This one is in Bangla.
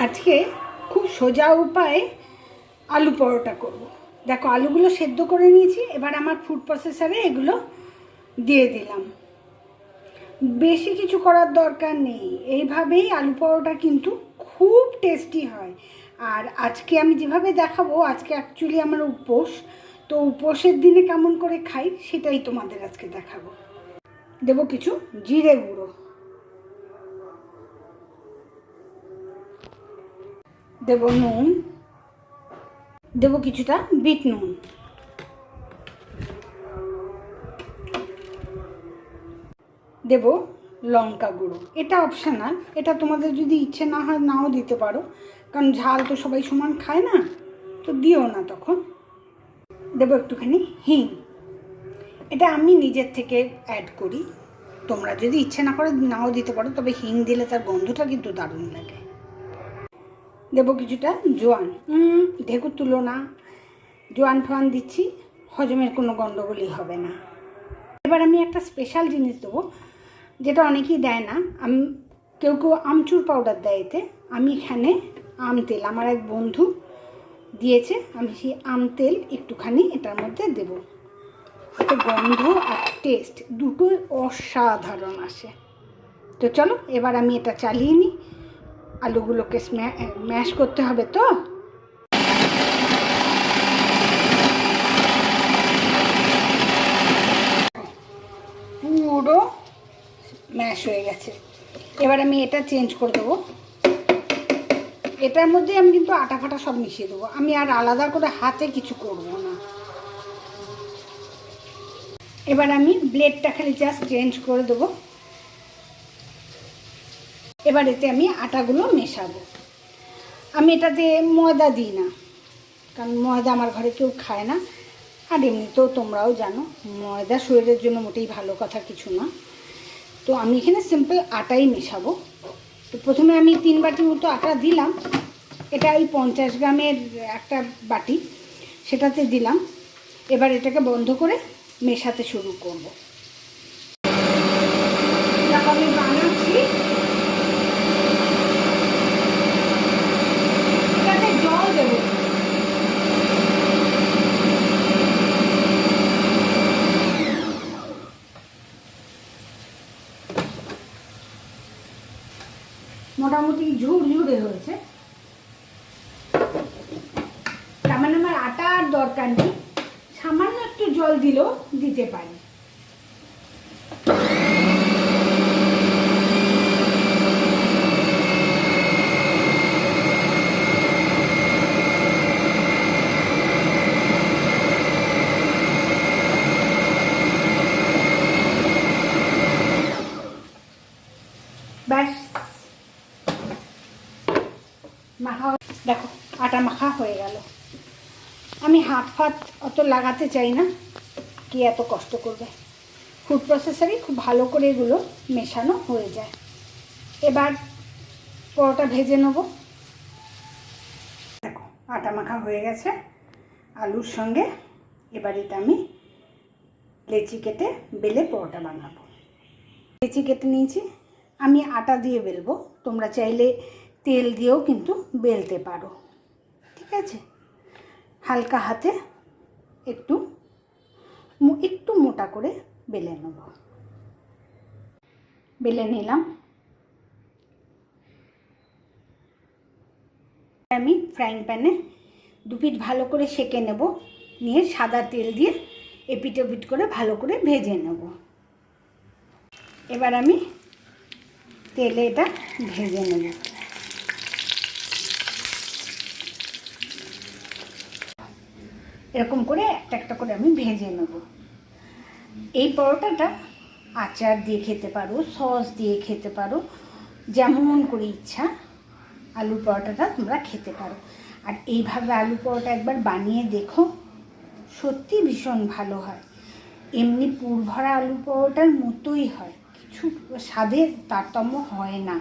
আজকে খুব সোজা উপায়ে আলু পরোটা করব। দেখো আলুগুলো সেদ্ধ করে নিয়েছি, এবার আমার ফুড প্রসেসরে এগুলো দিয়ে দিলাম। বেশি কিছু করার দরকার নেই, এইভাবেই আলু পরোটা কিন্তু খুব টেস্টি হয়। আর আজকে আমি যেভাবে দেখাবো, আজকে অ্যাকচুয়ালি আমার উপোস, তো উপোসের দিনে কেমন করে খাই সেটাই তোমাদের আজকে দেখাবো। দেবো কিছু জিরে গুঁড়ো, দেবো নুন, দেবো কিছুটা বিট নুন, দেবো লঙ্কা গুঁড়ো। এটা অপশনাল, এটা তোমাদের যদি ইচ্ছে না হয় নাও দিতে পারো, কারণ ঝাল তো সবাই সমান খায় না, তো দিও না তখন। দেবো একটুখানি হিং, এটা আমি নিজের থেকে অ্যাড করি, তোমরা যদি ইচ্ছে না করে নাও দিতে পারো, তবে হিং দিলে তার গন্ধটা কিন্তু দারুণ লাগে। দেবো কিছুটা জোয়ান, ঢেকুর তুলো না, জোয়ান ফোয়ান দিচ্ছি, হজমের কোনো গণ্ডগোলই হবে না। এবার আমি একটা স্পেশাল জিনিস দেবো, যেটা অনেকেই দেয় না, কেউ কেউ আমচুর পাউডার দেয় এতে। আমি এখানে আম তেল, আমার এক বন্ধু দিয়েছে, আমি সেই আম তেল একটুখানি এটার মধ্যে দেবো। এতে গন্ধ আর টেস্ট দুটোই অসাধারণ আসে। তো চলো এবার আমি এটা চালিয়ে নিই। আলুগুলোকে ম্যাশ করতে হবে, তো পুরো ম্যাশ হয়ে গেছে। এবার আমি এটা চেঞ্জ করে দেবো। এটার মধ্যে আমি কিন্তু আটা ফাটা সব মিশিয়ে দেবো, আমি আর আলাদা করে হাতে কিছু করব না। এবার আমি ব্লেডটা খালি জাস্ট চেঞ্জ করে দেবো। এবার এতে আমি আটাগুলো মেশাবো। আমি এটাতে ময়দা দিই না, কারণ ময়দা আমার ঘরে কেউ খায় না, আর এমনিতেও তোমরাও জানো ময়দা শরীরের জন্য মোটেই ভালো কথা কিছু না। তো আমি এখানে সিম্পল আটাই মেশাবো। তো প্রথমে আমি 3 বাটি মতো আটা দিলাম, এটা ওই 50 গ্রামের একটা বাটি, সেটাতে দিলাম। এবার এটাকে বন্ধ করে মেশাতে শুরু করব। আমি বানাচ্ছি, এটাতে জল দেবো। মোটামুটি ঝুরঝুরে হয়েছে, তার মানে আমার আটা আর দরকার নেই, সামান্য একটু জল দিলেও দিতে পারি। ব্যাস মাখা, দেখো আটা মাখা হয়ে গেল। আমি হাত ফাত অত লাগাতে চাই না, কি এত কষ্ট করবে। ফুড প্রসেসরেই খুব ভালো করে এগুলো মেশানো হয়ে যায়। এবার পরোটা ভেজে নেব। দেখো আটা মাখা হয়ে গেছে আলুর সঙ্গে। এবার এটা আমি লেচি কেটে বেলে পরোটা বানাবো। লেচি কেটে নিয়েছি, আমি আটা দিয়ে বেলবো, তোমরা চাইলে তেল দিয়েও কিন্তু বেলতে পারো, ঠিক আছে। হালকা হাতে একটু একটু মোটা করে বেলে নেব। বেলে নিলাম। আমি ফ্রাইং প্যানে 2 পিঠ ভালো করে সেঁকে নেব, নিয়ে সাদা তেল দিয়ে এপিট ওপিট করে ভালো করে ভেজে নেব। এবার আমি তেলে এটা ভেজে নেব। এরকম করে একটা একটা করে আমি ভেজে নেব। এই পরোটাটা আচার দিয়ে খেতে পারো, সস দিয়ে খেতে পারো, যেমন করে ইচ্ছা আলু পরোটাটা তোমরা খেতে পারো। আর এইভাবে আলু পরোটা একবার বানিয়ে দেখো, সত্যি ভীষণ ভালো হয়। এমনি পুর ভরা আলু পরোটার মতোই হয়, কিছু স্বাদের তারতম্য হয় না।